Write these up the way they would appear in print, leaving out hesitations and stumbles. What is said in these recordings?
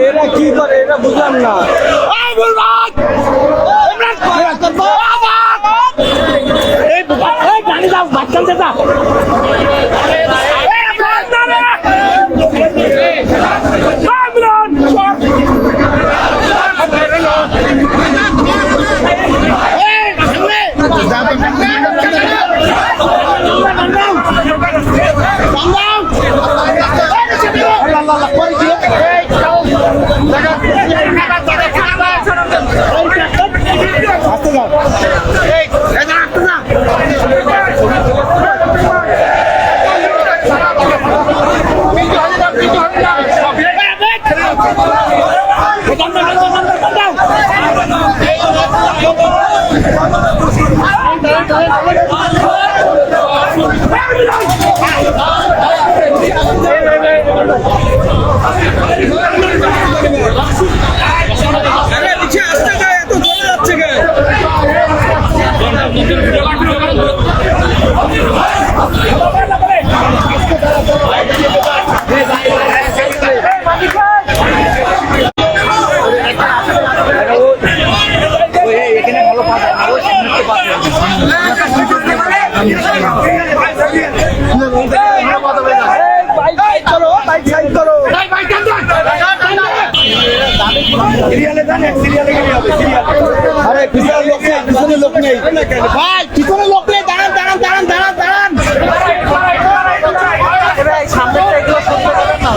এরা কি করে এটা বুঝলাম না। अरे पिछले लोग नहीं भाई पिछले लोग नहीं दाঁড়ান দাঁড়ান দাঁড়ান দাঁড়ান দাঁড়ান সামনে এগুলো করতে পারেন না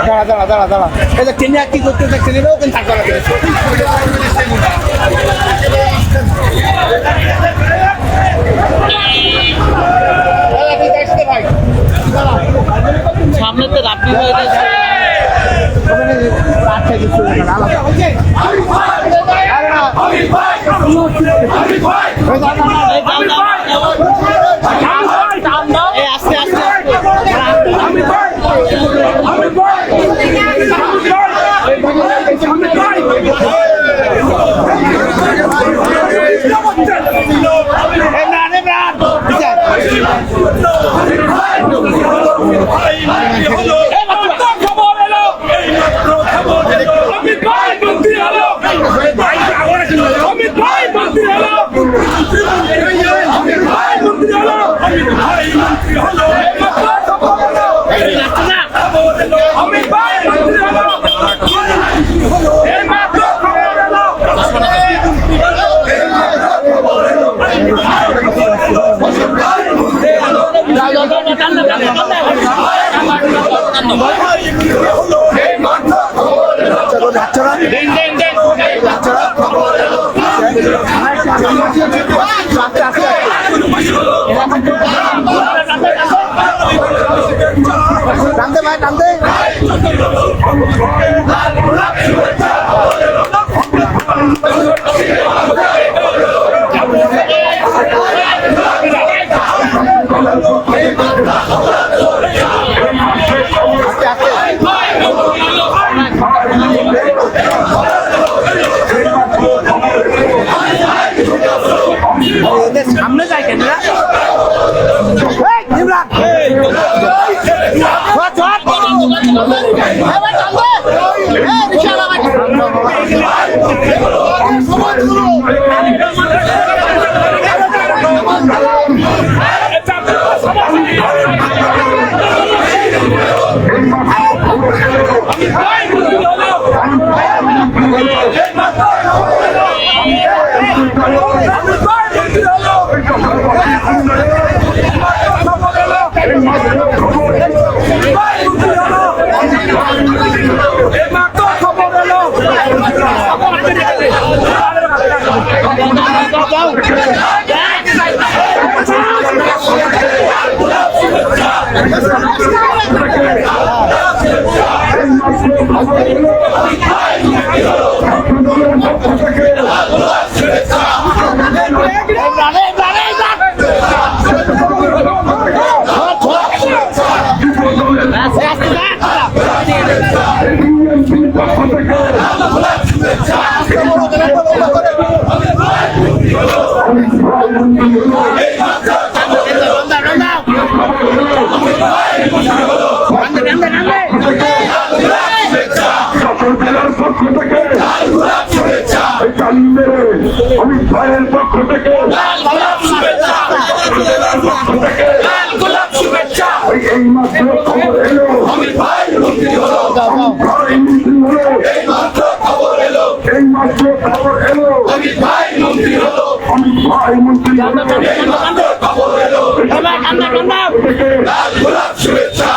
দাঁড়া দাঁড়া দাঁড়া দাঁড়া এটা কেনিয়া কি করতে দেখছেন এটাও কিন্তু থাকতে হবে সামনে তো রাত্রি হয়ে গেছে আস্তে আস্তে টানতে ভাই টানতে সামনে যাই কেন লাল গোলাপ শুভেচ্ছা লাল গোলাপ শুভেচ্ছা এই মাত্র খবর এলো অমিত ভাই মন্ত্রী হলো ভাই মন্ত্রী হলো এই মাত্র খবর এলো এই মাত্র খবর এলো অমিত ভাই মন্ত্রী হলো আমি ভাই মন্ত্রী হলো এই মাত্র খবর এলো থেকে লাল গোলাপ শুভেচ্ছা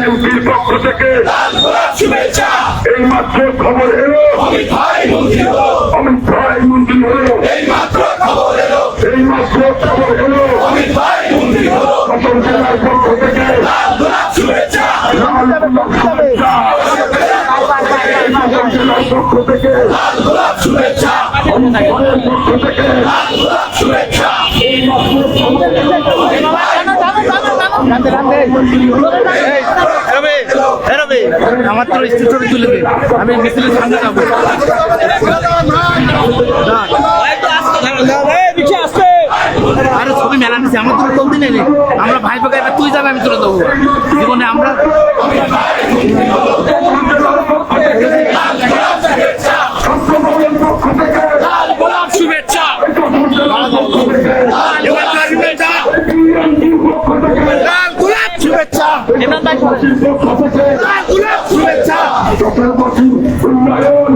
এমপির পক্ষ থেকে লাল গোলাপ শুভেচ্ছা এই মাত্র খবর এলো অমিত ভাই মন্ত্রী হলো আমি ভাই মন্ত্রী হলো এই মাত্র খবর এলো এই মাত্র খবর এলো অমিত ভাই মন্ত্রী হলো সকল জেলার পক্ষ থেকে লাল গোলাপ শুভেচ্ছা লাল গোলাপ শুভেচ্ছা সকল জেলার পক্ষ থেকে লাল গোলাপ শুভেচ্ছা আমি ভাইয়ের পক্ষ থেকে লাল গোলাপ শুভেচ্ছা এই মাত্র খবর এলো আমার তো স্টুডিও তুলে দে আমি মিছিলের সামনে যাবো আরে ছবি মেলা নিছি আমার তো তুলতে নেই আমরা ভাই পাকা এবার তুই যাবে আমি তুলে দেবো জীবনে আমরা লাল গোলাপ শুভেচ্ছা লাল গোলাপ শুভেচ্ছা লাল গোলাপ শুভেচ্ছা চক্রবর্তী উন্নয়ন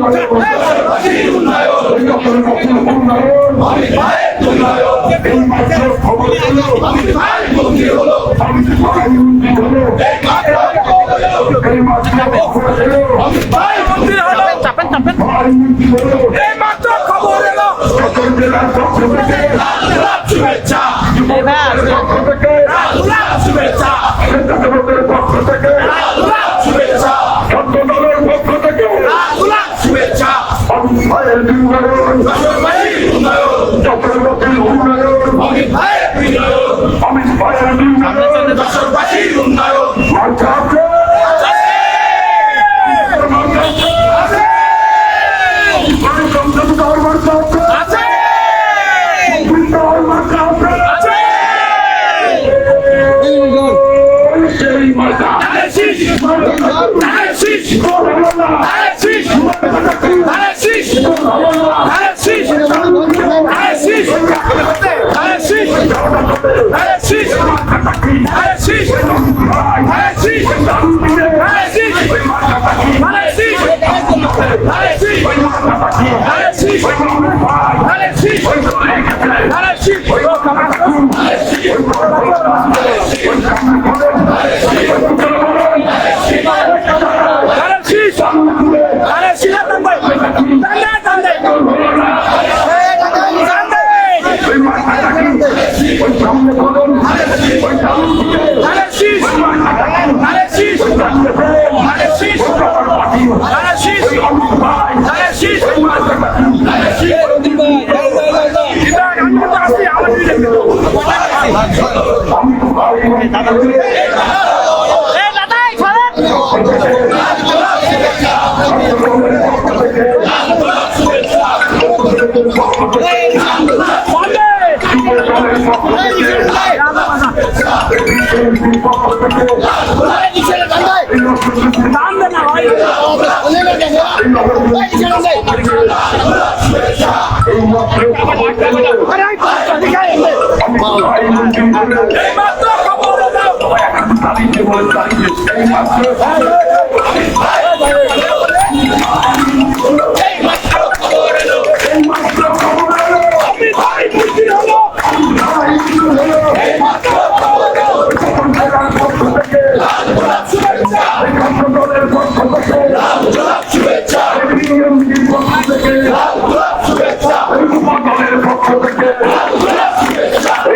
চক্রবর্তী উন্নয়ন এই মাত্র খবর এলো আমি ভাই মন্ত্রী হলো এই মাত্র খবর এলো ভাই মন্ত্রী হলো চাপেন চাপেন ভাই মন্ত্রী হলো এই মাত্র খবর এলো সকল জেলার পক্ষ থেকে লাল গোলাপ শুভেচ্ছা পক্ষ থেকে লাল গোলাপ শুভেচ্ছা স্বেচ্ছাসেবকের পক্ষ থেকে লাল গোলাপ শুভেচ্ছা ছাত্র দলের পক্ষ থেকে লাল গোলাপ শুভেচ্ছা আমি ভাইয়ের উন্নয়ন ভাইয়ের উন্নয়ন চক্রবর্তীর উন্নয়ন অমিত ভাইয়ের বিনয়ন আমি ভাইয়ের উন্নয়ন দেশবাসীর উন্নয়ন মার্কা আছে মার্কা আছে সংসদীয় মার্কা আছে বিদ্যালয় মার্কা আছে সেই মার্কা শীষ শীষ শীষ শীষ শীষ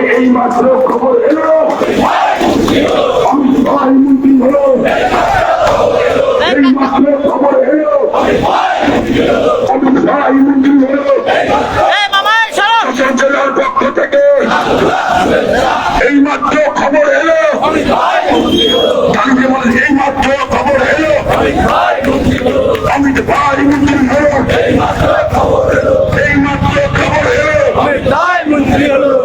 এই মাত্র খবর এলো আমি ভাই মন্ত্রী হলো এই মাত্র খবর এলো আমি ভাই মন্ত্রী হলো জেলার পক্ষ থেকে এই মাত্র খবর এলো গান্ধী বলে এই মাত্র খবর এলো আমি ভাই মন্ত্রী হলো এই মাত্র খবর এলো মন্ত্রী হলো